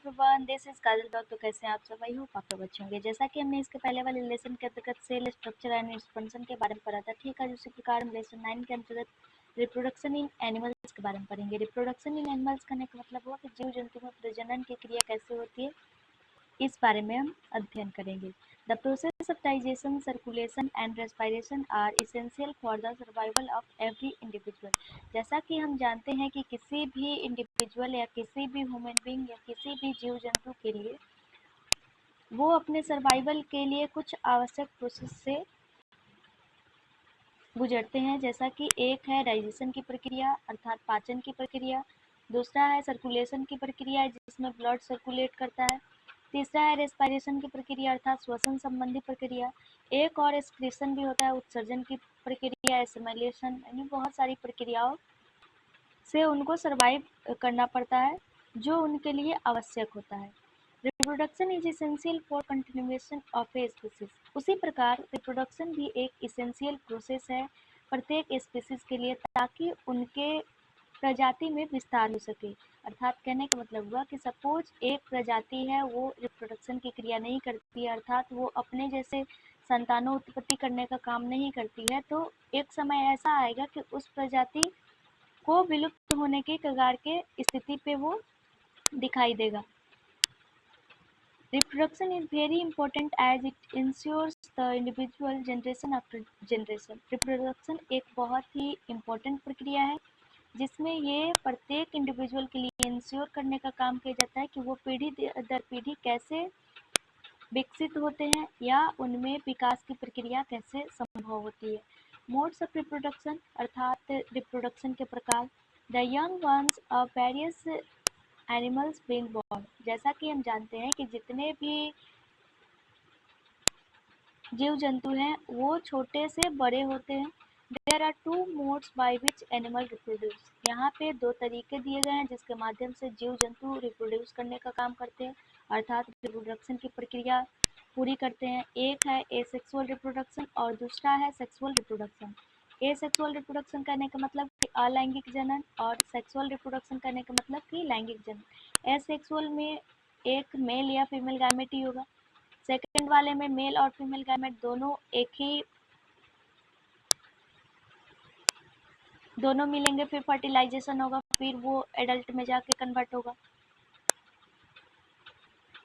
Everyone, this is Kajal dog. तो कैसे हैं आप सब? आई होप आप सब अच्छे होंगे। जैसा कि हमने इसके पहले वाले लेसन के अंतर्गत cell structure and its function के बारे में पढ़ा था, ठीक है। उसी प्रकार हम लेसन 9 के अंतर्गत रिप्रोडक्शन इन एनिमल्स के बारे में पढ़ेंगे। रिप्रोडक्शन इन एनिमल्स करने का मतलब हुआ कि जीव जंतु में प्रजनन की क्रिया कैसे होती है, इस बारे में हम अध्ययन करेंगे। The process of digestion, circulation and respiration are essential for the survival of every individual. जैसा कि हम जानते हैं कि किसी भी इंडिविजुअल या किसी भी ह्यूमन बीइंग या किसी भी जीव जंतु के लिए वो अपने सर्वाइवल के लिए कुछ आवश्यक प्रोसेस से गुजरते हैं। जैसा कि एक है डाइजेशन की प्रक्रिया अर्थात पाचन की प्रक्रिया, दूसरा है सर्कुलेशन की प्रक्रिया जिसमें ब्लड सर्कुलेट करता है, तीसरा है रेस्पिरेशन की प्रक्रिया अर्थात श्वसन संबंधी प्रक्रिया, एक और एक्सक्रीशन भी होता है उत्सर्जन की प्रक्रिया, एसिमिलेशन, यानी बहुत सारी प्रक्रियाओं से उनको सर्वाइव करना पड़ता है जो उनके लिए आवश्यक होता है। Reproduction is essential for continuation of a species. उसी प्रकार रिप्रोडक्शन भी एक इसेंशियल प्रोसेस है प्रत्येक स्पीसीज के लिए, ताकि उनके प्रजाति में विस्तार हो सके। अर्थात कहने का मतलब हुआ कि सपोज एक प्रजाति है वो रिप्रोडक्शन की क्रिया नहीं करती है, अर्थात वो अपने जैसे संतानों उत्पत्ति करने का काम नहीं करती है, तो एक समय ऐसा आएगा कि उस प्रजाति को विलुप्त होने के कगार के स्थिति पे वो दिखाई देगा। Reproduction is very important as it ensures the individual generation after generation. Reproduction एक बहुत ही important प्रक्रिया है जिसमें ये प्रत्येक इंडिविजुअल के लिए इंश्योर करने का काम किया जाता है कि वो पीढ़ी दर पीढ़ी कैसे विकसित होते हैं या उनमें विकास की प्रक्रिया कैसे संभव होती है। मोड्स ऑफ रिप्रोडक्शन अर्थात रिप्रोडक्शन के प्रकार। The young ones of various animals being born. जैसा कि हम जानते हैं कि जितने भी जीव जंतु हैं वो छोटे से बड़े होते हैं। There are two modes by which animal reproduce. यहाँ पे दो तरीके दिए गए हैं जिसके माध्यम से जीव जंतु रिप्रोड्यूस करने का काम करते हैं अर्थात रिप्रोडक्शन की प्रक्रिया पूरी करते हैं। एक है एसेक्सुअल रिप्रोडक्शन और दूसरा है सेक्सुअल रिप्रोडक्शन। एसेक्सुअल रिप्रोडक्शन करने का मतलब कि अलैंगिक जनन और सेक्सुअल रिप्रोडक्शन करने का मतलब कि लैंगिक जनन। एसेक्सुअल में एक मेल या फीमेल गैमेट ही होगा, सेकंड वाले में मेल और फीमेल गैमेट दोनों मिलेंगे, फिर फर्टिलाइजेशन होगा, फिर वो एडल्ट में जाके कन्वर्ट होगा।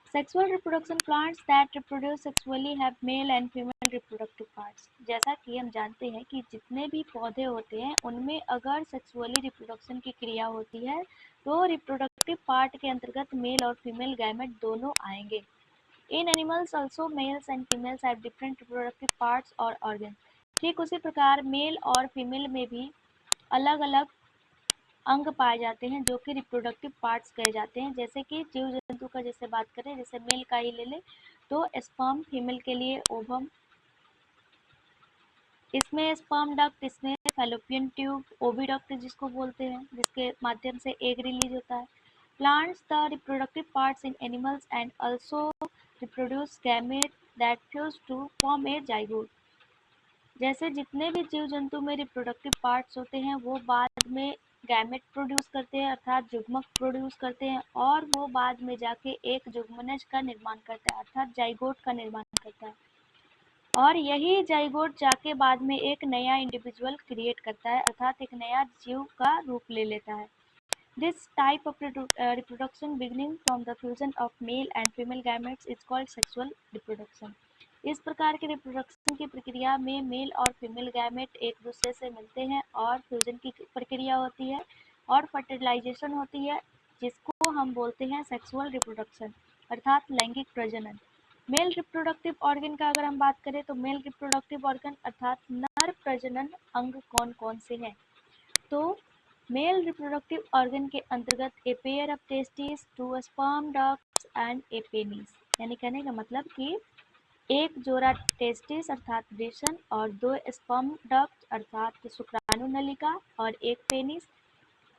Sexual reproduction plants that reproduce sexually have mail and female reproductive parts. जैसा कि हम जानते हैं कि जितने भी पौधे होते हैं उनमें अगर सेक्सुअली रिप्रोडक्शन की क्रिया होती है तो रिप्रोडक्टिव पार्ट के अंतर्गत मेल और फीमेल गैमेट दोनों आएंगे। In animals also males and females have different reproductive parts or organs. ठीक उसी प्रकार मेल और फीमेल में भी अलग अलग अंग पाए जाते हैं जो कि रिप्रोडक्टिव पार्ट्स कहे जाते हैं। जैसे कि जीव जंतु का जैसे बात करें, जैसे मेल का ही ले ले तो स्पर्म, फीमेल के लिए ओवम, इसमें स्पर्म डक्ट, इसमें फैलोपियन ट्यूब, ओविडक्ट जिसको बोलते हैं, जिसके माध्यम से एग रिलीज होता है। Plants the reproductive parts in animals and also reproduce gamete that fuse to form a zygote. जैसे जितने भी जीव जंतु में रिप्रोडक्टिव पार्ट्स होते हैं वो बाद में गैमेट प्रोड्यूस करते हैं अर्थात जुग्मक प्रोड्यूस करते हैं और वो बाद में जाके एक जुग्मनज का निर्माण करता है अर्थात जाइगोट का निर्माण करता है और यही जाइगोट जाके बाद में एक नया इंडिविजुअल क्रिएट करता है अर्थात एक नया जीव का रूप ले लेता है। This type of reproduction beginning from the fusion of male and female gametes is called sexual reproduction. इस प्रकार के रिप्रोडक्शन की प्रक्रिया में मेल और फीमेल गैमेट एक दूसरे से मिलते हैं और फ्यूजन की प्रक्रिया होती है और फर्टिलाइजेशन होती है जिसको हम बोलते हैं सेक्सुअल रिप्रोडक्शन अर्थात लैंगिक प्रजनन। मेल रिप्रोडक्टिव ऑर्गन का अगर हम बात करें तो मेल रिप्रोडक्टिव ऑर्गन अर्थात नर प्रजनन अंग कौन कौन से हैं, तो मेल रिप्रोडक्टिव ऑर्गन के अंतर्गत a pair of testis, two sperm ducts and a penis. यानी कहने का मतलब कि एक जोड़ा टेस्टिस अर्थात वृषण और दो स्पर्म डक्ट अर्थात शुक्राणु नलिका और एक पेनिस,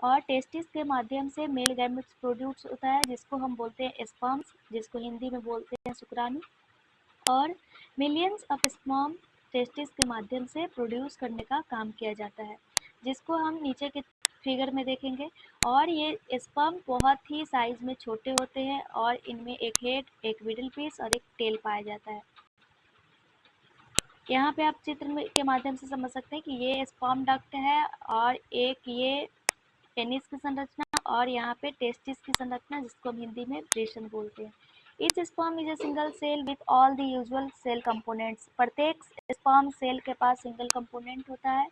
और टेस्टिस के माध्यम से मेल गैमेट्स प्रोड्यूस होता है जिसको हम बोलते हैं स्पर्म्स, जिसको हिंदी में बोलते हैं शुक्राणु, और मिलियंस ऑफ स्पर्म टेस्टिस के माध्यम से प्रोड्यूस करने का काम किया जाता है जिसको हम नीचे के फिगर में देखेंगे। और ये स्पर्म बहुत ही साइज में छोटे होते हैं और इनमें एक हेड, एक मिडिल पीस और एक टेल पाया जाता है। यहाँ पे आप चित्र में के माध्यम से समझ सकते हैं कि ये स्पर्म डक्ट है और एक ये पेनिस की संरचना और यहाँ पे टेस्टिस की संरचना, जिसको हम हिंदी में वृषण बोलते हैं। Each sperm is a single cell with all the usual cell components. प्रत्येक स्पर्म सेल के पास सिंगल कंपोनेंट होता है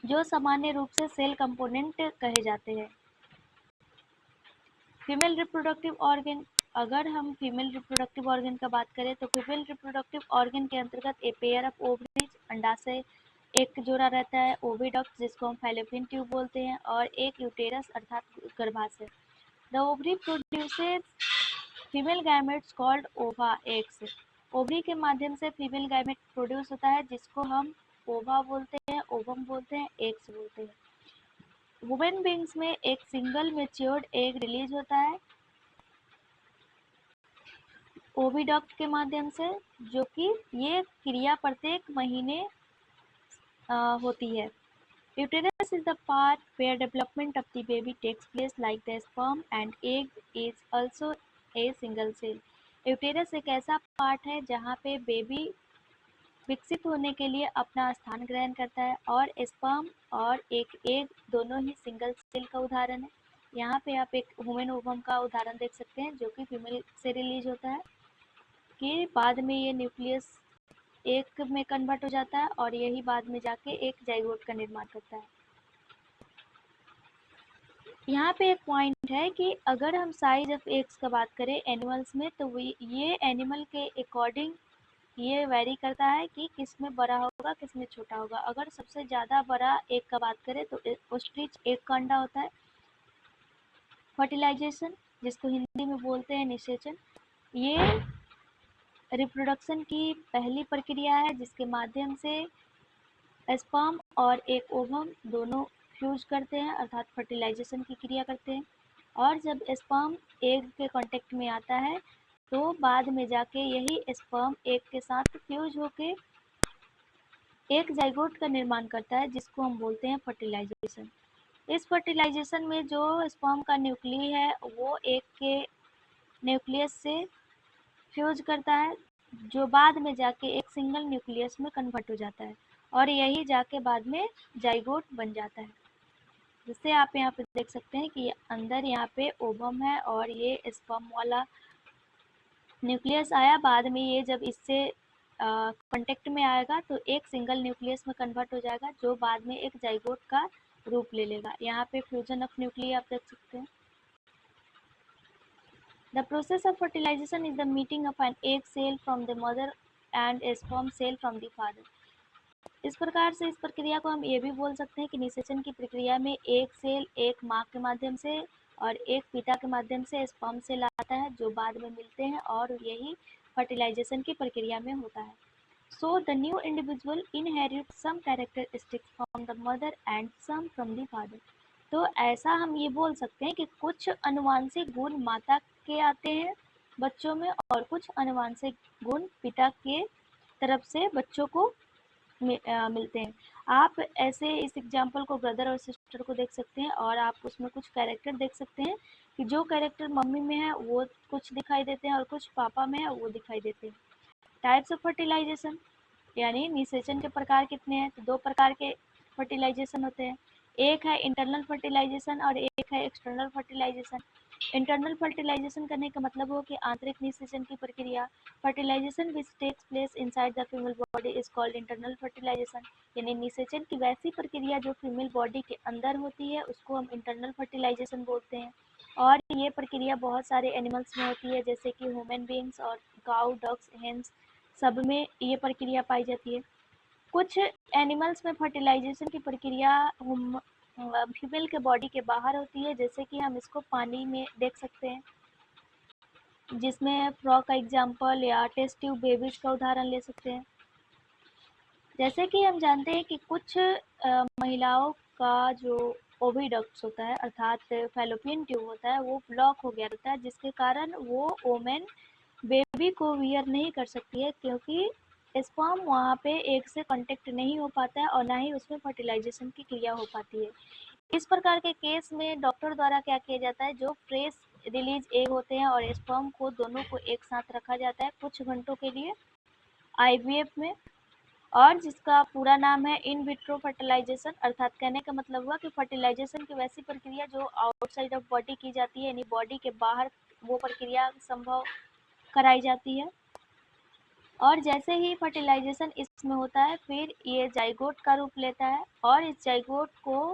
जो सामान्य रूप से सेल कंपोनेंट कहे जाते हैं। फीमेल रिप्रोडक्टिव ऑर्गन, अगर हम फीमेल रिप्रोडक्टिव ऑर्गन का बात करें तो फीमेल रिप्रोडक्टिव ऑर्गन के अंतर्गत ए पेयर ऑफ ओवरीज, अंडाशय एक जोड़ा रहता है, ओविडक्ट जिसको हम फैलोपियन ट्यूब बोलते हैं, और एक यूटेरस अर्थात गर्भाशय। The ovary produces female gametes called ओवा एग्स। ओवरी के माध्यम से फीमेल गैमेट प्रोड्यूस होता है जिसको हम ओवा बोलते हैं, ओवम बोलते हैं, एग्स बोलते हैं। वुमेन बींग्स में एक सिंगल मैच्योर्ड एग रिलीज होता है ओविडक्ट के माध्यम से, जो कि ये क्रिया प्रत्येक महीने होती है। Uterus is the part where development of the baby takes place, like the sperm and egg is also a single cell. Uterus एक ऐसा पार्ट है जहाँ पे बेबी विकसित होने के लिए अपना स्थान ग्रहण करता है और स्पर्म और एक एग दोनों ही सिंगल सेल का उदाहरण है। यहाँ पे आप एक ह्यूमन ओवम का उदाहरण देख सकते हैं जो कि फीमेल से रिलीज होता है, कि बाद में ये न्यूक्लियस एक में कन्वर्ट हो जाता है और यही बाद में जाके एक जाइगोट का निर्माण करता है। यहाँ पे एक पॉइंट है कि अगर हम साइज ऑफ एग्स का बात करें एनिमल्स में, तो ये एनिमल के अकॉर्डिंग ये वेरी करता है कि किस में बड़ा होगा किस में छोटा होगा। अगर सबसे ज़्यादा बड़ा एग का बात करें तो ऑस्ट्रिच एग का अंडा होता है। फर्टिलाइजेशन, जिसको हिंदी में बोलते हैं निषेचन, ये रिप्रोडक्शन की पहली प्रक्रिया है जिसके माध्यम से स्पर्म और एक ओवम दोनों फ्यूज करते हैं अर्थात फर्टिलाइजेशन की क्रिया करते हैं। और जब स्पर्म एग के कांटेक्ट में आता है तो बाद में जाके यही स्पर्म एग के साथ फ्यूज होके एक जाइगोट का निर्माण करता है जिसको हम बोलते हैं फर्टिलाइजेशन। इस फर्टिलाइजेशन में जो स्पर्म का न्यूक्ली है वो एग के न्यूक्लियस से फ्यूज करता है, जो बाद में जाके एक सिंगल न्यूक्लियस में कन्वर्ट हो जाता है और यही जाके बाद में जाइगोट बन जाता है। जिससे आप यहाँ पे देख सकते हैं कि अंदर यहाँ पे ओवम है और ये स्पर्म वाला न्यूक्लियस आया, बाद में ये जब इससे कांटेक्ट में आएगा तो एक सिंगल न्यूक्लियस में कन्वर्ट हो जाएगा जो बाद में एक जाइगोट का रूप ले लेगा। यहाँ पे फ्यूजन ऑफ न्यूक्ली आप देख सकते हैं। The process of fertilization is the meeting of an egg cell from the mother and a sperm cell from the father. इस प्रकार से इस प्रक्रिया को हम ये भी बोल सकते हैं कि निषेचन की प्रक्रिया में एक सेल एक माँ के माध्यम से और एक पिता के माध्यम से स्पर्म सेल आता है जो बाद में मिलते हैं और यही फर्टिलाइजेशन की प्रक्रिया में होता है। So the new individual inherits some characteristics from the mother and some from the father. तो ऐसा हम ये बोल सकते हैं कि कुछ अनुवांशिक गुण माता के आते हैं बच्चों में और कुछ अनुवांशिक गुण पिता के तरफ से बच्चों को मिलते हैं। आप ऐसे इस एग्जाम्पल को ब्रदर और सिस्टर को देख सकते हैं और आप उसमें कुछ कैरेक्टर देख सकते हैं कि जो कैरेक्टर मम्मी में है वो कुछ दिखाई देते हैं और कुछ पापा में है वो दिखाई देते हैं। टाइप्स ऑफ फर्टिलाइजेशन, यानी निषेचन के प्रकार कितने हैं? तो दो प्रकार के फर्टिलाइजेशन होते हैं, एक है इंटरनल फर्टिलाइजेशन और एक है एक्सटर्नल फर्टिलाइजेशन। इंटरनल फर्टिलाइजेशन करने का मतलब हो कि आंतरिक निषेचन की प्रक्रिया। Fertilization which takes place inside the female body is called internal fertilization, यानी निषेचन की वैसी प्रक्रिया जो फीमेल बॉडी के अंदर होती है उसको हम इंटरनल फर्टिलाइजेशन बोलते हैं। और ये प्रक्रिया बहुत सारे एनिमल्स में होती है जैसे कि ह्यूमन बींग्स और काउ, डक्स, हेन्स सब में ये प्रक्रिया पाई जाती है। कुछ एनिमल्स में फर्टिलाइजेशन की प्रक्रिया फीमेल के बॉडी के बाहर होती है, जैसे कि हम इसको पानी में देख सकते हैं जिसमें फ्रॉग का एग्जाम्पल या टेस्ट ट्यूब बेबीज का उदाहरण ले सकते हैं। जैसे कि हम जानते हैं कि कुछ महिलाओं का जो ओविडक्ट्स होता है अर्थात फैलोपियन ट्यूब होता है वो ब्लॉक हो गया रहता है, जिसके कारण वो वोमेन बेबी को वियर नहीं कर सकती है क्योंकि स्पर्म वहाँ पे एग से कांटेक्ट नहीं हो पाता है और ना ही उसमें फर्टिलाइजेशन की क्रिया हो पाती है। इस प्रकार के केस में डॉक्टर द्वारा क्या किया जाता है, जो फ्रेश रिलीज एग होते हैं और स्पर्म को दोनों को एक साथ रखा जाता है कुछ घंटों के लिए आईवीएफ में, और जिसका पूरा नाम है इन विट्रो फर्टिलाइजेशन। अर्थात कहने का मतलब हुआ कि फर्टिलाइजेशन की वैसी प्रक्रिया जो आउटसाइड ऑफ बॉडी की जाती है, यानी बॉडी के बाहर वो प्रक्रिया संभव कराई जाती है। और जैसे ही फर्टिलाइजेशन इसमें होता है फिर ये जाइगोट का रूप लेता है और इस जाइगोट को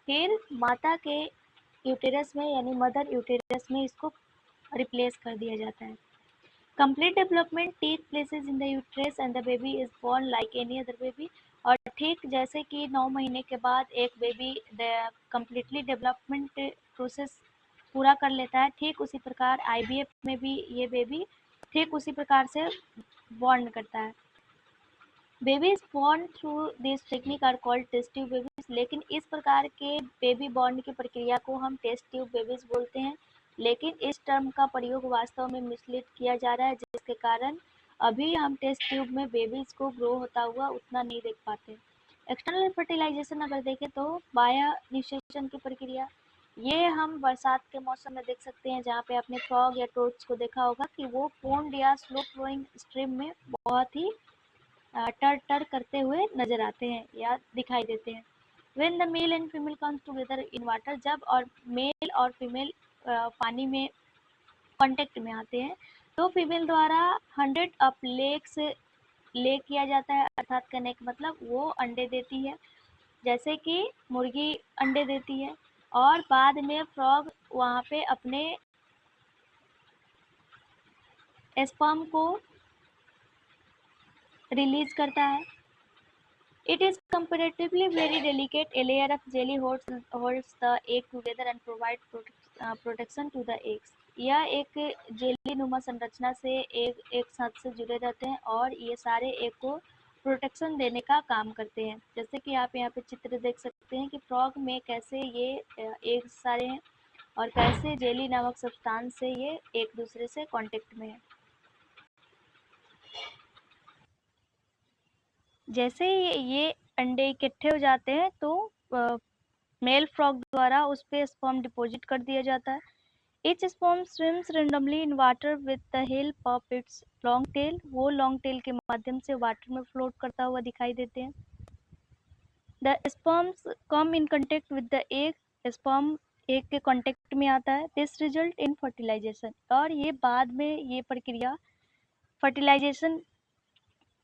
फिर माता के यूटेरस में यानी मदर यूटेरस में इसको रिप्लेस कर दिया जाता है। Complete development take places in the uterus and the baby is born like any other baby. और ठीक जैसे कि 9 महीने के बाद एक बेबी कंप्लीटली डेवलपमेंट प्रोसेस पूरा कर लेता है, ठीक उसी प्रकार आईवीएफ में भी ये बेबी ठीक उसी प्रकार से बॉर्न करता है। Babies born through this technique are called test tube babies. लेकिन इस प्रकार के बेबी बॉर्न की प्रक्रिया को हम टेस्ट ट्यूब बेबीज बोलते हैं, लेकिन इस टर्म का प्रयोग वास्तव में मिसलीड किया जा रहा है, जिसके कारण अभी हम टेस्ट ट्यूब में बेबीज को ग्रो होता हुआ उतना नहीं देख पाते। एक्सटर्नल फर्टिलाइजेशन अगर देखें तो बायोनिषेचन की प्रक्रिया, ये हम बरसात के मौसम में देख सकते हैं, जहाँ पे आपने फ्रॉग या टोड्स को देखा होगा कि वो पोन्ड या स्लो फ्लोइंग स्ट्रीम में बहुत ही टर टर करते हुए नजर आते हैं या दिखाई देते हैं। When the male and female comes together in water, जब और मेल और फीमेल पानी में कांटेक्ट में आते हैं तो फीमेल द्वारा 100 अप लेग्स ले किया जाता है। अर्थात कहने का मतलब वो अंडे देती है जैसे कि मुर्गी अंडे देती है, और बाद में फ्रॉग वहाँ पे अपने स्पर्म को रिलीज करता है। It is comparatively very delicate. A layer of jelly holds the egg together and provides protection to the eggs. यह एक जेली नुमा संरचना से एक साथ से जुड़े रहते हैं और ये सारे एग को प्रोटेक्शन देने का काम करते हैं। जैसे कि आप यहाँ पे चित्र देख सकते हैं कि फ्रॉग में कैसे ये एग सारे हैं और कैसे जेली नामक सब्सटेंस से ये एक दूसरे से कांटेक्ट में है। जैसे ये अंडे इकट्ठे हो जाते हैं तो मेल फ्रॉग द्वारा उस पे स्पर्म डिपॉजिट कर दिया जाता है। Each sperm swims randomly in water with the help of its long tail. वो लॉन्ग टेल के माध्यम से वाटर में फ्लोट करता हुआ दिखाई देते हैं। The sperms come in contact with the egg. Sperm egg के कांटेक्ट में आता है। This result in fertilization. और ये बाद में ये प्रक्रिया फर्टिलाइजेशन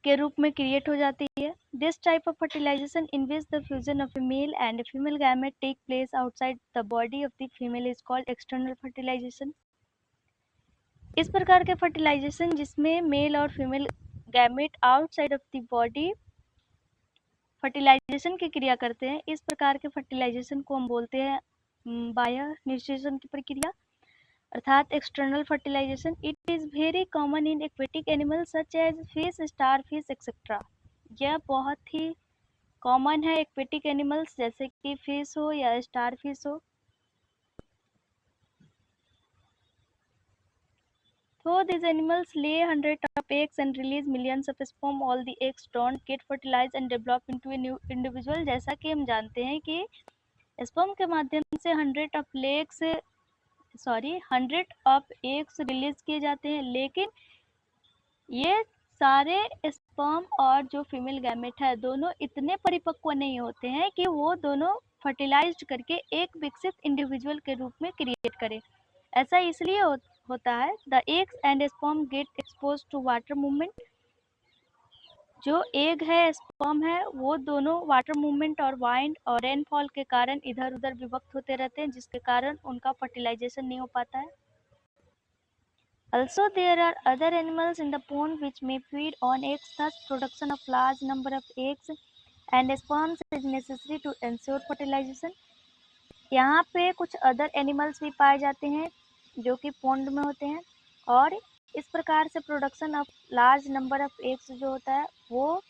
के रूप में क्रिएट हो जाती है। This type of fertilization in which the fusion of a male and female gamete take place outside the body of the female is called external fertilization. इस प्रकार के फर्टिलाइजेशन जिसमें मेल और female gamete outside of the body fertilization की क्रिया करते हैं, इस प्रकार के फर्टिलाइजेशन को हम बोलते हैं बायोनिषेचन की प्रक्रिया अर्थात external fertilization. It is very common in aquatic animals such as fish, starfish etcetera. यह बहुत ही कॉमन है एक्वेटिक एनिमल्स जैसे कि फिश हो या स्टारफिश हो। Though these animals lay hundreds of eggs and release millions of sperm, all the eggs don't get fertilized and develop into a new individual। जैसा कि हम जानते हैं कि स्पर्म के माध्यम से हंड्रेड ऑफ एग्स रिलीज किए जाते हैं, लेकिन ये सारे स्पर्म और जो फीमेल गैमेट है दोनों इतने परिपक्व नहीं होते हैं कि वो दोनों फर्टिलाइज्ड करके एक विकसित इंडिविजुअल के रूप में क्रिएट करें। ऐसा इसलिए होता है the eggs and sperm get expose to water movement. जो एग है स्पर्म है वो दोनों वाटर मूवमेंट और वाइंड और रेनफॉल के कारण इधर उधर विभक्त होते रहते हैं, जिसके कारण उनका फर्टिलाइजेशन नहीं हो पाता है। Also, there are other animals in the pond which may feed on eggs, thus production of large number of eggs and sperms is necessary to ensure fertilization। यहाँ पे कुछ अदर एनिमल्स भी पाए जाते हैं जो कि पॉन्ड में होते हैं और इस प्रकार से production of large number of eggs जो होता है वो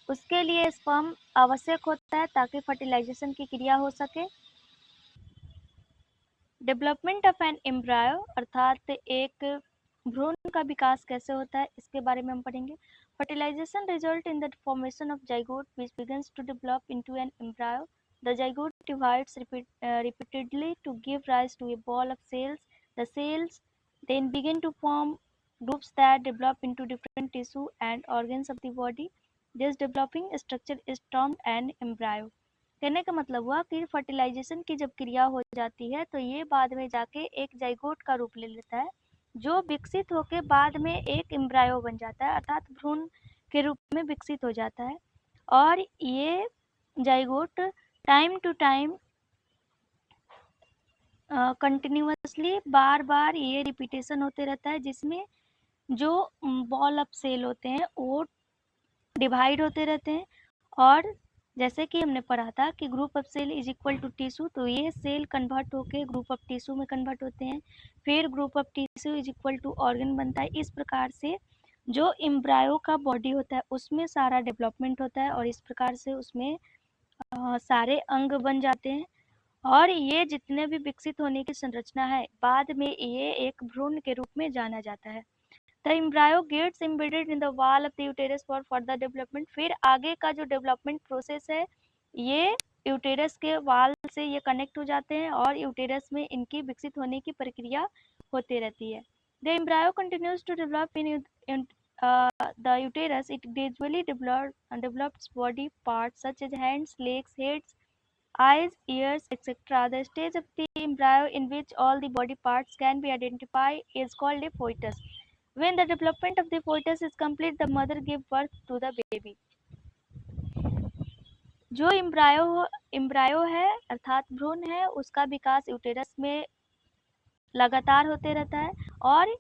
उसके लिए स्पर्म आवश्यक होता है ताकि फर्टिलाइजेशन की क्रिया हो सके। डेवलपमेंट ऑफ एन एम्ब्रायो अर्थात एक भ्रूण का विकास कैसे होता है इसके बारे में हम पढ़ेंगे। Fertilization result in the formation of zygote which begins to develop into an embryo. The zygote divides repeatedly to give rise to a ball of cells. The cells then begin to form groups that develop into different tissue and organs of the body. This developing structure is termed an embryo. कहने का मतलब हुआ कि fertilisation की जब क्रिया हो जाती है तो ये बाद में जाके एक जाइगोट का रूप ले लेता है, जो विकसित होकर बाद में एक एम्ब्रायो बन जाता है, अर्थात भ्रूण के रूप में विकसित हो जाता है। और ये zygote time to time continuously बार बार ये रिपीटेशन होते रहता है, जिसमें जो बॉल ऑफ सेल होते हैं वो डिवाइड होते रहते हैं। और जैसे कि हमने पढ़ा था कि group of cell is equal to tissue, तो ये सेल कन्वर्ट होके ग्रुप ऑफ टिश्यू में कन्वर्ट होते हैं, फिर group of tissue is equal to organ बनता है। इस प्रकार से जो एम्ब्रायो का बॉडी होता है उसमें सारा डेवलपमेंट होता है और इस प्रकार से उसमें सारे अंग बन जाते हैं और ये जितने भी विकसित होने की संरचना है बाद में ये एक भ्रूण के रूप में जाना जाता है। The embryo gets embedded in the wall of the uterus for further development. फिर आगे का जो डेवलपमेंट प्रोसेस है ये यूटेरस के वाल से ये कनेक्ट हो जाते हैं और यूटेरस में इनकी विकसित होने की प्रक्रिया होती रहती है। The embryo continues to develop in the uterus. It gradually develops body parts such as hands, legs, heads, eyes, ears, etc. The stage of the embryo in which all the body parts can be identified is called a foetus. When the development of the foetus is complete, the mother gives birth to the baby. जो embryo है अर्थात भ्रूण है उसका विकास uterus में लगातार होते रहता है और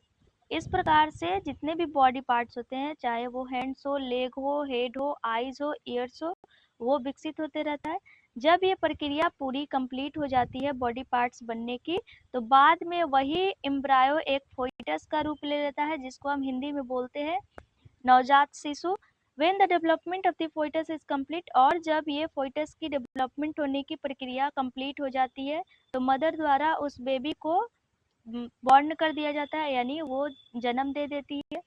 इस प्रकार से जितने भी बॉडी पार्ट्स होते हैं, चाहे वो हैंड्स हो, लेग हो, हेड हो, आईज हो, ईयर्स हो, वो विकसित होते रहता है। जब ये प्रक्रिया पूरी कंप्लीट हो जाती है बॉडी पार्ट्स बनने की, तो बाद में वही एम्ब्रायो एक फोइटस का रूप ले लेता है, जिसको हम हिंदी में बोलते हैं नवजात शिशु। When the development of the foetus is complete, और जब ये फोइटस की डेवलपमेंट होने की प्रक्रिया कंप्लीट हो जाती है तो मदर द्वारा उस बेबी को बॉर्न कर दिया जाता है, यानी वो जन्म दे देती है।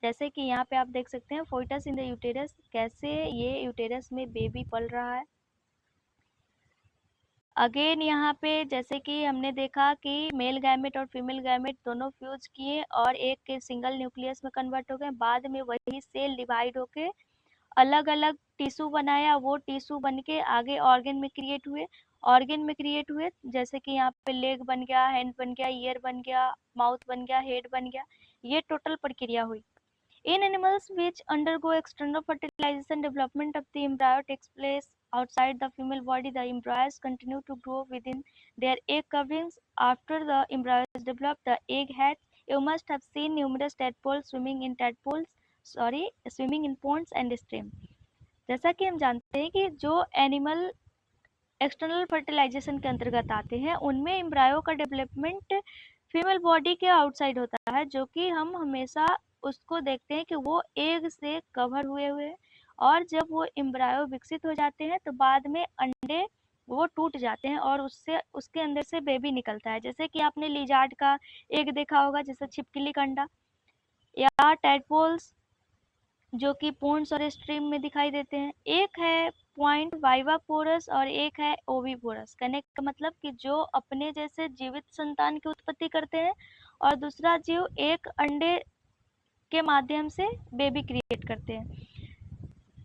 जैसे कि यहाँ पे आप देख सकते हैं फोइटस इन द यूटेरस, कैसे ये यूटेरस में बेबी पल रहा है। अगेन यहाँ पे जैसे कि हमने देखा कि मेल गैमेट और फीमेल गैमेट दोनों फ्यूज किए और एक के सिंगल न्यूक्लियस में कन्वर्ट हो गए, बाद में वही सेल डिवाइड होके अलग अलग टिश्यू बनाया, वो टिश्यू बन के आगे ऑर्गन में क्रिएट हुए, जैसे कि यहाँ पे लेग बन गया, हैंड बन गया, ईयर बन गया, माउथ बन गया, हेड बन गया, ये टोटल प्रक्रिया हुई। In animals which undergo external fertilization, development of the embryo takes place outside the female body. The embryos continue to grow within their egg coverings. After the embryo is developed, the egg hatch. You must have seen numerous tadpoles swimming in ponds and streams. जैसा कि हम जानते हैं कि जो animal external fertilisation के अंतर्गत आते हैं उनमें एम्ब्रायो का डेवलपमेंट फीमेल बॉडी के आउटसाइड होता है, जो कि हम हमेशा उसको देखते हैं कि वो एग से कवर हुए हैं और जब वो एम्ब्रायो विकसित हो जाते हैं तो बाद में अंडे वो टूट जाते हैं और उससे उसके अंदर से बेबी निकलता है। जैसे कि आपने लिजार्ड का एग देखा होगा, जैसे छिपकली का अंडा, या टैडपोल्स जो कि पोन्स और स्ट्रीम में दिखाई देते हैं। एक है पॉइंट वाइवापोरस और एक है ओविपोरस। कहने का मतलब कि जो अपने जैसे जीवित संतान की उत्पत्ति करते हैं और दूसरा जीव एक अंडे के माध्यम से बेबी क्रिएट करते हैं,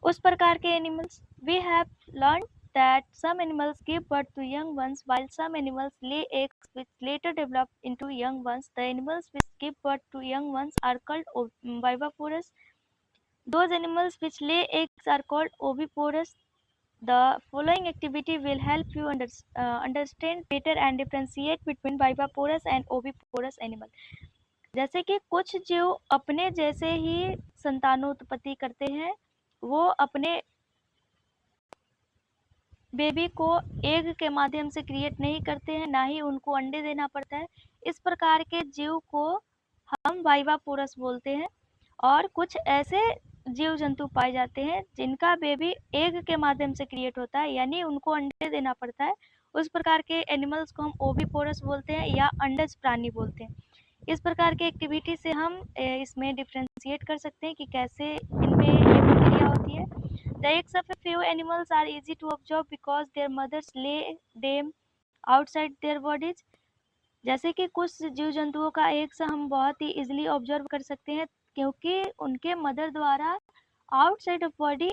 उस प्रकार के animals. We have learn that some animals give birth to young ones while some animals lay eggs which later develop into young ones. The animals which give birth to young ones are called viviparous. Those animals which lay eggs are called oviparous. The following activity will help you understand better and differentiate between viviparous and oviparous animal. जैसे कि कुछ जीव अपने जैसे ही संतानोत्पत्ति करते हैं, वो अपने बेबी को एग के माध्यम से क्रिएट नहीं करते हैं, ना ही उनको अंडे देना पड़ता है। इस प्रकार के जीव को हम वाइवापोरस बोलते हैं। और कुछ ऐसे जीव जंतु पाए जाते हैं जिनका बेबी एग के माध्यम से क्रिएट होता है, यानी उनको अंडे देना पड़ता है। उस प्रकार के एनिमल्स को हम ओविपोरस बोलते हैं या अंडज प्राणी बोलते हैं। इस प्रकार के एक्टिविटी से हम इसमें डिफ्रेंशिएट कर सकते हैं कि कैसे इनमें ये प्रक्रिया होती है। The eggs of a few animals are easy to observe because their mothers lay them outside their bodies. जैसे कि कुछ जीव जंतुओं का एग्स हम बहुत ही इजीली ऑब्जर्व कर सकते हैं क्योंकि उनके मदर द्वारा आउटसाइड ऑफ बॉडी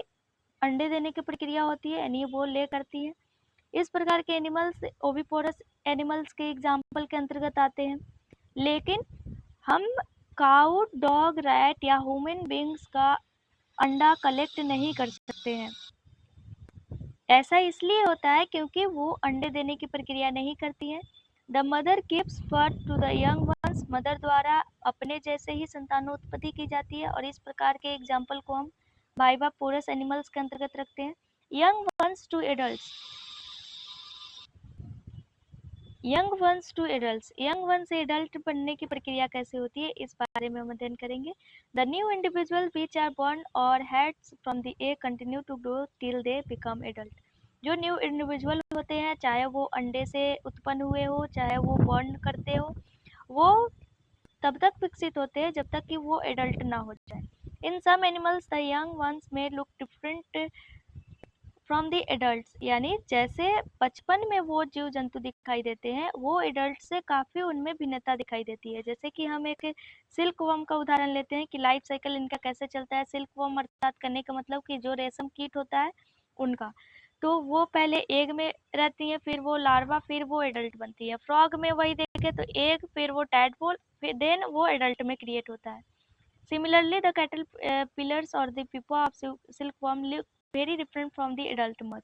अंडे देने की प्रक्रिया होती है, यानी वो ले करती है। इस प्रकार के एनिमल्स ओविपोरस एनिमल्स के एग्जाम्पल के अंतर्गत आते हैं। लेकिन हम काऊ, डॉग, रैट या ह्यूमन बींग्स का अंडा कलेक्ट नहीं कर सकते हैं। ऐसा इसलिए होता है क्योंकि वो अंडे देने की प्रक्रिया नहीं करती है। The mother gives birth to the young ones, mother द्वारा अपने जैसे ही संतानोत्पत्ति की जाती है और इस प्रकार के एग्जाम्पल को हम बाइवापोरस एनिमल्स के अंतर्गत रखते हैं। Young ones to adults, young ones to adults, young one से एडल्ट बनने की प्रक्रिया कैसे होती है इस बारे में हम अध्ययन करेंगे। The new individual which are born or हैड्स from the egg continue to grow till they become adult. जो न्यू इंडिविजुअल होते हैं, चाहे वो अंडे से उत्पन्न हुए हो, चाहे वो बॉर्न करते हो, वो तब तक विकसित होते हैं जब तक कि वो एडल्ट ना हो जाए। In some animals the young ones में look different from the adults, यानी जैसे बचपन में वो जीव जंतु दिखाई देते हैं वो एडल्ट से काफ़ी उनमें भिन्नता दिखाई देती है। जैसे कि हम एक सिल्क वर्म का उदाहरण लेते हैं कि लाइफ साइकिल इनका कैसे चलता है। सिल्क वर्म अर्थात करने का मतलब कि जो रेशम कीट होता है उनका, तो वो पहले एग में रहती है, फिर वो लार्वा, फिर वो एडल्ट बनती है। फ्रॉग में वही देखे तो एग, फिर वो टैडपोल, फिर देन वो एडल्ट में क्रिएट होता है। Similarly, the caterpillars or the pupa of silkworm look very different from the adult moth.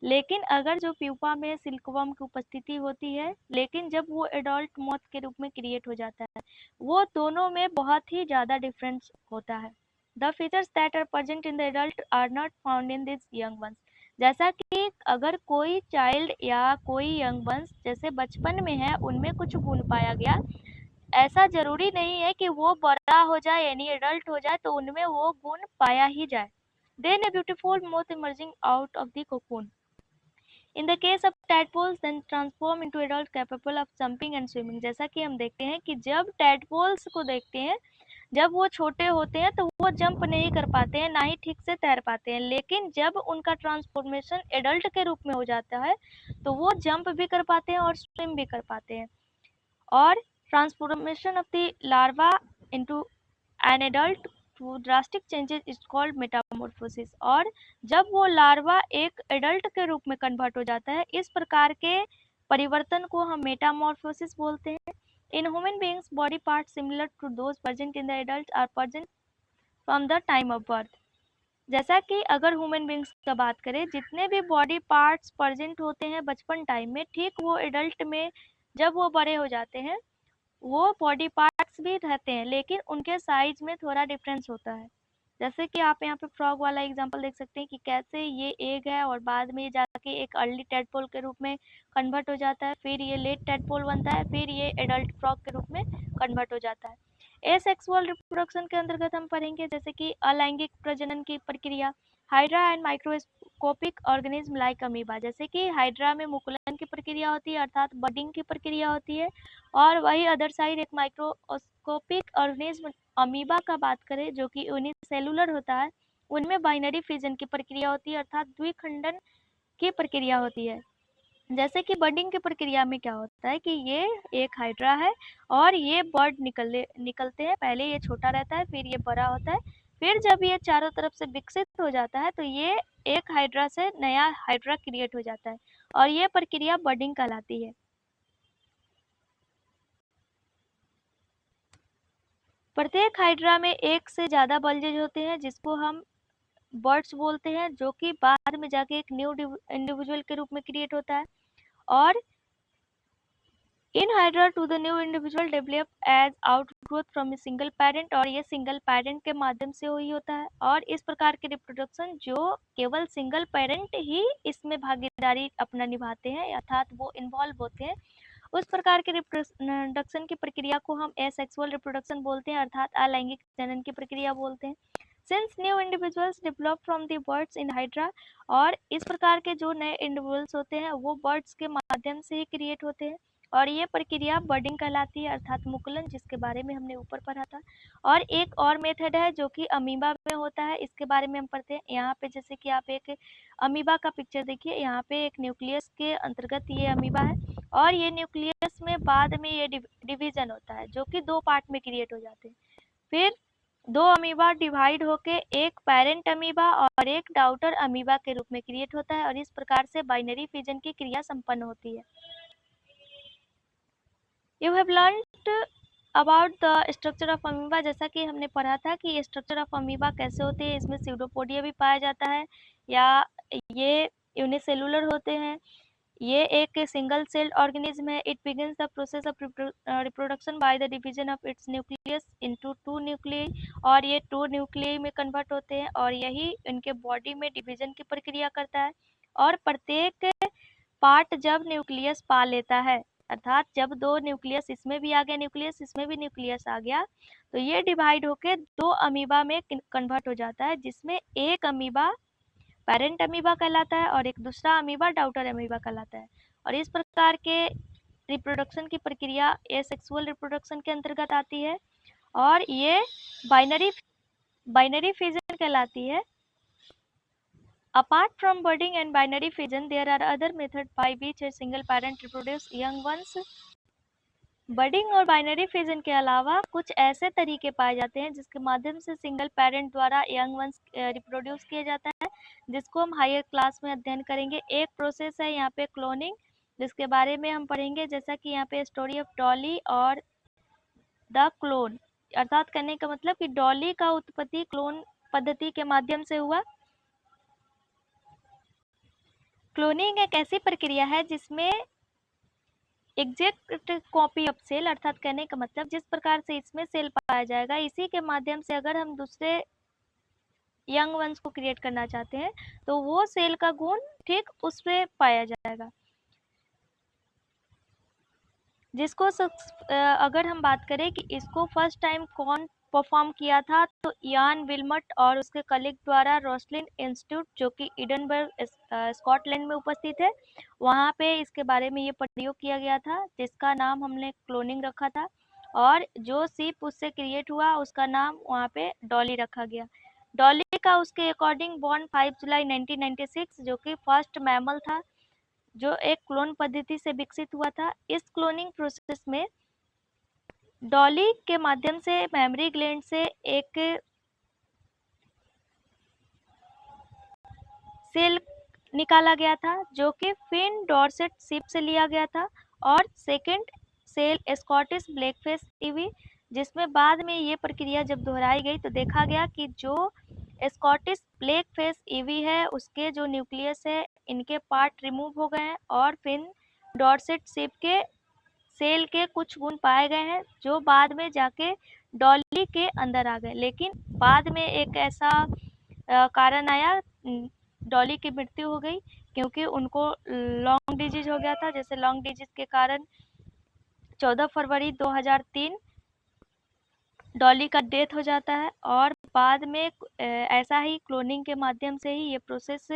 लेकिन अगर जो प्यूपा में सिल्कवर्म की उपस्थिति होती है, लेकिन जब वो एडल्ट मॉथ के रूप में क्रिएट हो जाता है, वो दोनों में बहुत ही ज़्यादा डिफरेंस होता है। The features that are present in the adult are not found in these young ones. जैसा कि अगर कोई चाइल्ड या कोई यंग वंस जैसे बचपन में है उनमें कुछ गुण पाया गया, ऐसा जरूरी नहीं है कि वो बड़ा हो जाए यानी एडल्ट हो जाए तो उनमें वो गुण पाया ही जाए। Then a beautiful moth emerging out of the cocoon. In the case of tadpoles, then transform into adult capable of jumping and swimming. जैसा कि हम देखते हैं कि जब tadpoles को देखते हैं, जब वो छोटे होते हैं तो वो जंप नहीं कर पाते हैं, ना ही ठीक से तैर पाते हैं, लेकिन जब उनका ट्रांसफॉर्मेशन एडल्ट के रूप में हो जाता है तो वो जंप भी कर पाते हैं और स्विम भी कर पाते हैं। और transformation of the larva into an adult through drastic changes is called metamorphosis. और जब वो लार्वा एक एडल्ट के रूप में कन्वर्ट हो जाता है, इस प्रकार के परिवर्तन को हम मेटामॉर्फोसिस बोलते हैं। In human beings body parts similar to those present in the adult are present from the time of birth. जैसा कि अगर ह्यूमन बीइंग्स का बात करें, जितने भी बॉडी पार्ट्स प्रेजेंट होते हैं बचपन टाइम में, ठीक वो एडल्ट में जब वो बड़े हो जाते हैं वो बॉडी पार्ट्स भी रहते हैं, लेकिन उनके साइज में थोड़ा डिफरेंस होता है। जैसे कि आप यहाँ पे फ्रॉग वाला एग्जांपल देख सकते हैं कि कैसे ये एग है और बाद में जाके एक अर्ली टेडपोल के रूप में कन्वर्ट हो जाता है, फिर ये लेट टेडपोल बनता है, फिर ये एडल्ट फ्रॉग के रूप में कन्वर्ट हो जाता है। एसेक्सुअल रिप्रोडक्शन के अंतर्गत हम पढ़ेंगे जैसे कि अलैंगिक प्रजनन की प्रक्रिया, hydra and microscopic organism like amoeba. जैसे कि हाइड्रा में मुकुलन की प्रक्रिया होती है अर्थात बडिंग की प्रक्रिया होती है, और वही अदर साइड एक माइक्रोस्कोपिक ऑर्गेनिज्म अमीबा का बात करें जो कि यूनिसेलुलर होता है, उनमें बाइनरी फिजन की प्रक्रिया होती है अर्थात द्विखंडन की प्रक्रिया होती है। जैसे कि बडिंग की प्रक्रिया में क्या होता है कि ये एक हाइड्रा है और ये बर्ड निकलते हैं, पहले ये छोटा रहता है, फिर ये बड़ा होता है, फिर जब ये चारों तरफ से विकसित हो जाता है तो ये एक हाइड्रा से नया हाइड्रा क्रिएट हो जाता है और ये प्रक्रिया बडिंग कहलाती है। प्रत्येक हाइड्रा में एक से ज़्यादा बल्जेज होते हैं जिसको हम बर्ड्स बोलते हैं, जो कि बाद में जाके एक न्यू इंडिविजुअल के रूप में क्रिएट होता है। और in hydra too the new individual develop as outgrowth from a single parent, और ये सिंगल पेरेंट के माध्यम से ही होता है। और इस प्रकार के रिप्रोडक्शन जो केवल सिंगल पेरेंट ही इसमें भागीदारी अपना निभाते हैं अर्थात वो इन्वॉल्व होते हैं, उस प्रकार के रिप्रोडक्शन की प्रक्रिया को हम एसेक्सुअल रिप्रोडक्शन बोलते हैं अर्थात अलैंगिक जनन की प्रक्रिया बोलते हैं। Since new individuals develop from the birds in hydra, और इस प्रकार के जो नए इंडिविजुअल्स होते हैं वो बर्ड्स के माध्यम से ही क्रिएट होते हैं और ये प्रक्रिया बडिंग कहलाती है अर्थात मुकुलन, जिसके बारे में हमने ऊपर पढ़ा था। और एक और मेथड है जो कि अमीबा में होता है, इसके बारे में हम पढ़ते हैं। यहाँ पे जैसे कि आप एक अमीबा का पिक्चर देखिए, यहाँ पे एक न्यूक्लियस के अंतर्गत ये अमीबा है और ये न्यूक्लियस में बाद में ये डिवीजन होता है जो कि 2 पार्ट में क्रिएट हो जाते हैं। फिर 2 अमीबा डिवाइड होके एक पेरेंट अमीबा और एक डॉटर अमीबा के रूप में क्रिएट होता है और इस प्रकार से बाइनरी फिजन की क्रिया संपन्न होती है। You have learned about the structure of amoeba. जैसा कि हमने पढ़ा था कि स्ट्रक्चर ऑफ अमीबा कैसे होती है, इसमें स्यूडोपोडिया भी पाया जाता है या ये यूनिसेलुलर होते हैं। ये एक सिंगल सेल्ड ऑर्गेनिज्म है। It begins the process of reproduction by the division of its nucleus into 2 nuclei और ये 2 न्यूक्लियाई में कन्वर्ट होते हैं और यही इनके बॉडी में डिवीजन की प्रक्रिया करता है। और प्रत्येक पार्ट जब न्यूक्लियस पा लेता है, अर्थात जब 2 न्यूक्लियस इसमें भी आ गया न्यूक्लियस, इसमें भी न्यूक्लियस आ गया, तो ये डिवाइड होके 2 अमीबा में कन्वर्ट हो जाता है, जिसमें एक अमीबा पेरेंट अमीबा कहलाता है और एक दूसरा अमीबा डॉटर अमीबा कहलाता है। और इस प्रकार के रिप्रोडक्शन की प्रक्रिया एसेक्सुअल रिप्रोडक्शन के अंतर्गत आती है और ये बाइनरी फिजन कहलाती है। Apart from budding and binary fission, there are other methods by which a single parent reproduce young ones. Budding और बाइनरी फिजन के अलावा कुछ ऐसे तरीके पाए जाते हैं जिसके माध्यम से सिंगल पेरेंट द्वारा यंग वंस रिप्रोड्यूस किया जाता है, जिसको हम हायर क्लास में अध्ययन करेंगे। एक प्रोसेस है यहाँ पे क्लोनिंग, जिसके बारे में हम पढ़ेंगे। जैसा कि यहाँ पे स्टोरी ऑफ डॉली और द क्लोन, अर्थात कहने का मतलब कि डॉली का उत्पत्ति क्लोन पद्धति के माध्यम से हुआ। क्लोनिंग एक ऐसी प्रक्रिया है जिसमें एग्जैक्ट कॉपी ऑफ सेल, अर्थात कहने का मतलब जिस प्रकार से इसमें सेल पाया जाएगा, इसी के माध्यम से अगर हम दूसरे यंग वंस को क्रिएट करना चाहते हैं तो वो सेल का गुण ठीक उस पे पाया जाएगा। जिसको अगर हम बात करें कि इसको फर्स्ट टाइम कौन परफॉर्म किया था, तो यान विल्मट और उसके कलीग द्वारा रोसलिन इंस्टीट्यूट जो कि एडिनबर्ग स्कॉटलैंड में उपस्थित है, वहाँ पे इसके बारे में ये प्रयोग किया गया था, जिसका नाम हमने क्लोनिंग रखा था। और जो सीप उससे क्रिएट हुआ उसका नाम वहाँ पे डॉली रखा गया। डॉली का उसके अकॉर्डिंग बॉर्न 5 जुलाई 1996 जो कि फर्स्ट मैमल था जो एक क्लोन पद्धति से विकसित हुआ था। इस क्लोनिंग प्रोसेस में डॉली के माध्यम से मेमोरी ग्लैंड से एक सेल निकाला गया था जो कि फिन डॉर्सेट शिप से लिया गया था, और second cell Scottish Blackface ewe, जिसमें बाद में ये प्रक्रिया जब दोहराई गई तो देखा गया कि जो स्कॉटिश ब्लैकफेस ईवी है उसके जो न्यूक्लियस है इनके पार्ट रिमूव हो गए हैं और फिन डॉर्सेट शिप के सेल के कुछ गुण पाए गए हैं जो बाद में जाके डॉली के अंदर आ गए। लेकिन बाद में एक ऐसा कारण आया, डॉली की मृत्यु हो गई क्योंकि उनको लॉन्ग डिजीज हो गया था। जैसे लॉन्ग डिजीज के कारण 14 फरवरी 2003 डॉली का डेथ हो जाता है। और बाद में ऐसा ही क्लोनिंग के माध्यम से ही ये प्रोसेस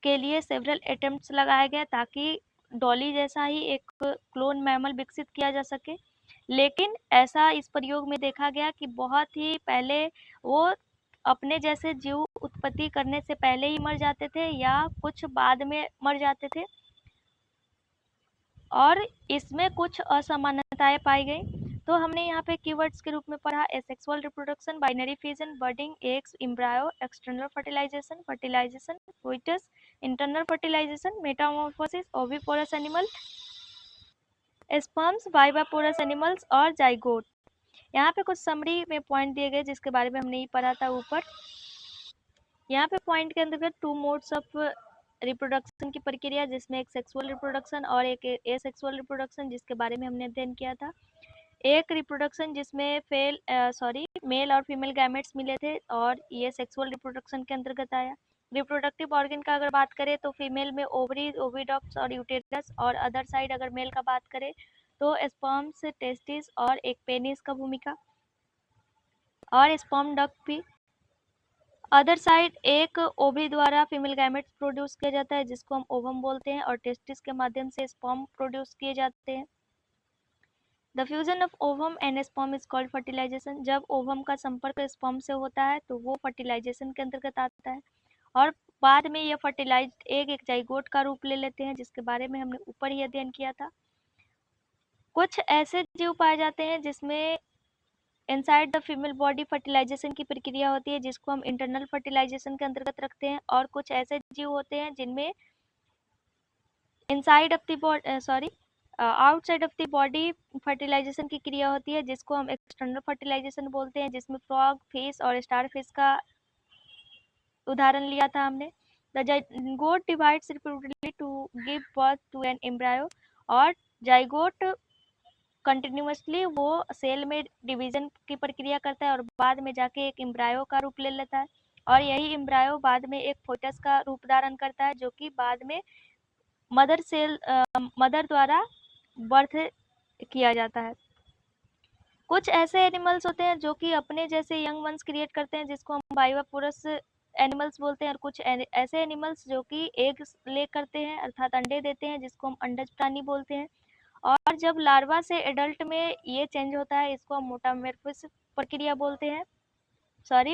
के लिए सेवरल अटेम्प्ट्स लगाए गए ताकि डॉली जैसा ही एक क्लोन मैमल विकसित किया जा सके। लेकिन ऐसा इस प्रयोग में देखा गया कि बहुत ही पहले वो अपने जैसे जीव उत्पत्ति करने से पहले ही मर जाते थे या कुछ बाद में मर जाते थे, और इसमें कुछ असमानताएं पाई गई। तो हमने यहाँ पे कीवर्ड्स के रूप में पढ़ा asexual reproduction, binary fission, budding, eggs, embryo, external fertilisation, fertilisation, coitus, internal fertilisation, metamorphosis, oviparous animal, sperms, viviparous animals और जाइगोट। यहाँ पे कुछ समरी में पॉइंट दिए गए जिसके बारे में हमने ही पढ़ा था ऊपर। यहाँ पे पॉइंट के अंतर्गत 2 मोड्स ऑफ रिप्रोडक्शन की प्रक्रिया, जिसमें एक सेक्सुअल रिप्रोडक्शन और एक एसेक्सुअल रिप्रोडक्शन जिसके बारे में हमने अध्ययन किया था। एक रिप्रोडक्शन जिसमें मेल और फीमेल गैमेट्स मिले थे और ये सेक्सुअल रिप्रोडक्शन के अंतर्गत आया। रिप्रोडक्टिव ऑर्गन का अगर बात करें तो फीमेल में ओवरीज, ओविडक्ट्स और यूटेरस, और अदर साइड अगर मेल का बात करें तो स्पर्म्स, टेस्टिस और एक पेनिस का भूमिका, और स्पर्म डक्ट भी। अदर साइड एक ओवरी द्वारा फीमेल गैमेट्स प्रोड्यूस किया जाता है जिसको हम ओवम बोलते हैं, और टेस्टिस के माध्यम से स्पर्म प्रोड्यूस किए जाते हैं। The fusion of ovum and sperm is called fertilization. जब ओवम का संपर्क स्पर्म से होता है तो वो फर्टिलाइजेशन के अंतर्गत आता है, और बाद में ये फर्टिलाइज्ड एग एक जाइगोट का रूप ले लेते हैं, जिसके बारे में हमने ऊपर ही अध्ययन किया था। कुछ ऐसे जीव पाए जाते हैं जिसमें inside the female body fertilization की प्रक्रिया होती है, जिसको हम इंटरनल फर्टिलाइजेशन के अंतर्गत रखते हैं, और कुछ ऐसे जीव होते हैं जिनमें inside of the body outside of the body fertilization की क्रिया होती है, जिसको हम एक्सटर्नल फर्टिलाइजेशन बोलते हैं, जिसमें फ्रॉग, फिश और स्टार फिश का उदाहरण लिया था हमने। The zygote divides repeatedly to give birth to an embryo, और जाइगोट कंटिन्यूअसली वो सेल में डिवीजन की प्रक्रिया करता है और बाद में जाके एक एम्ब्रायो का रूप ले लेता है, और यही एम्ब्रायो बाद में एक फोेटस का रूप धारण करता है, जो कि बाद में मदर द्वारा बर्थ किया जाता है। कुछ ऐसे एनिमल्स होते हैं जो कि अपने जैसे यंग वंस क्रिएट करते हैं, जिसको हम बाइवापोरस एनिमल्स बोलते हैं, और कुछ ऐसे एनिमल्स जो कि एग ले करते हैं अर्थात अंडे देते हैं, जिसको हम अंडज प्राणी बोलते हैं। और जब लार्वा से एडल्ट में ये चेंज होता है, इसको हम मेटामॉर्फोसिस प्रक्रिया बोलते हैं,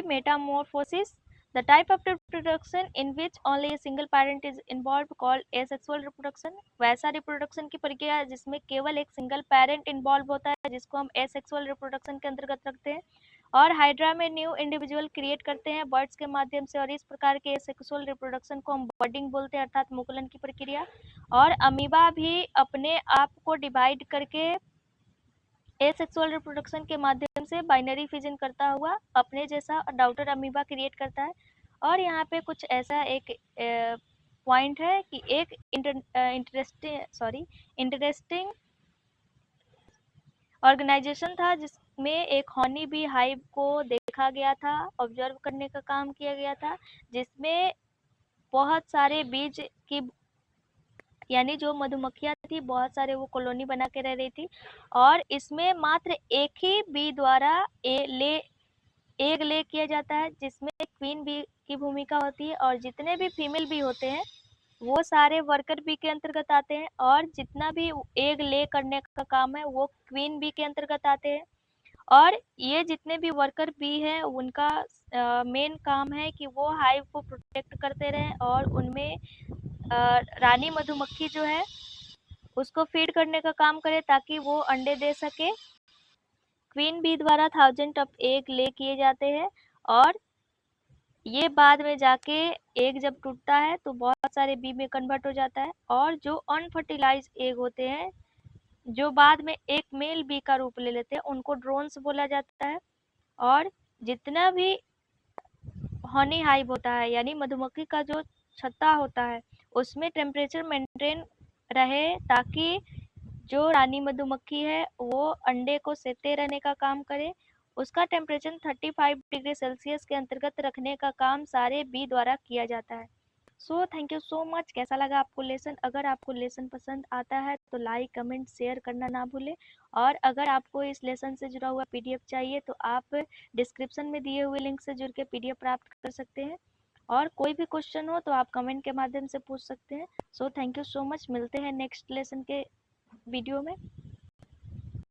metamorphosis, the type of reproduction in which only a single parent is involved called asexual reproduction। वैसा रिप्रोडक्शन की प्रक्रिया जिसमें केवल एक सिंगल पेरेंट इन्वॉल्व होता है, जिसको हम एसेक्सुअल रिप्रोडक्शन के अंतर्गत रखते हैं। और हाइड्रा में न्यू इंडिविजुअल क्रिएट करते हैं बर्ड्स के माध्यम से, और इस प्रकार के एसेक्सुअल रिप्रोडक्शन को हम बर्डिंग बोलते हैं अर्थात मुकुलन की प्रक्रिया। और अमीबा भी अपने आप को डिवाइड करके एसेक्सुअल रिप्रोडक्शन के माध्यम से बाइनरी फिजन करता हुआ अपने जैसा डॉटर अमीबा क्रिएट करता है। और यहाँ पे कुछ ऐसा एक पॉइंट है कि एक इंटरेस्टिंग ऑर्गेनाइजेशन था जिसमें एक हनी बी हाइव को देखा गया था, ऑब्जर्व करने का काम किया गया था, जिसमें बहुत सारे बीज की यानी जो मधुमक्खियां थी बहुत सारे वो कॉलोनी बना के रह रही थी, और इसमें मात्र एक ही बी द्वारा एग ले किया जाता है, जिसमें क्वीन बी की भूमिका होती है, और जितने भी फीमेल बी होते हैं वो सारे वर्कर बी के अंतर्गत आते हैं, और जितना भी एग ले करने का काम है वो क्वीन बी के अंतर्गत आते हैं। और ये जितने भी वर्कर बी हैं उनका मेन काम है कि वो हाइव को प्रोटेक्ट करते रहें, और उनमें रानी मधुमक्खी जो है उसको फीड करने का काम करे ताकि वो अंडे दे सके। क्वीन बी द्वारा 1000 ऑफ एग ले किए जाते हैं, और ये बाद में जाके एग जब टूटता है तो बहुत सारे बी में कन्वर्ट हो जाता है, और जो अनफर्टिलाइज एग होते हैं जो बाद में एक मेल बी का रूप ले लेते हैं उनको ड्रोन्स बोला जाता है। और जितना भी हनी हाइव होता है यानी मधुमक्खी का जो छत्ता होता है उसमें टेम्परेचर मेंटेन रहे, ताकि जो रानी मधुमक्खी है वो अंडे को सेकते रहने का काम करे। उसका टेम्परेचर 35 डिग्री सेल्सियस के अंतर्गत रखने का काम सारे बी द्वारा किया जाता है। So thank you so much. कैसा लगा आपको लेसन? अगर आपको लेसन पसंद आता है तो लाइक कमेंट शेयर करना ना भूलें, और अगर आपको इस लेसन से जुड़ा हुआ पीडीएफ चाहिए तो आप डिस्क्रिप्शन में दिए हुए लिंक से जुड़ के पीडीएफ प्राप्त कर सकते हैं, और कोई भी क्वेश्चन हो तो आप कमेंट के माध्यम से पूछ सकते हैं। So thank you so much. मिलते हैं नेक्स्ट लेसन के वीडियो में।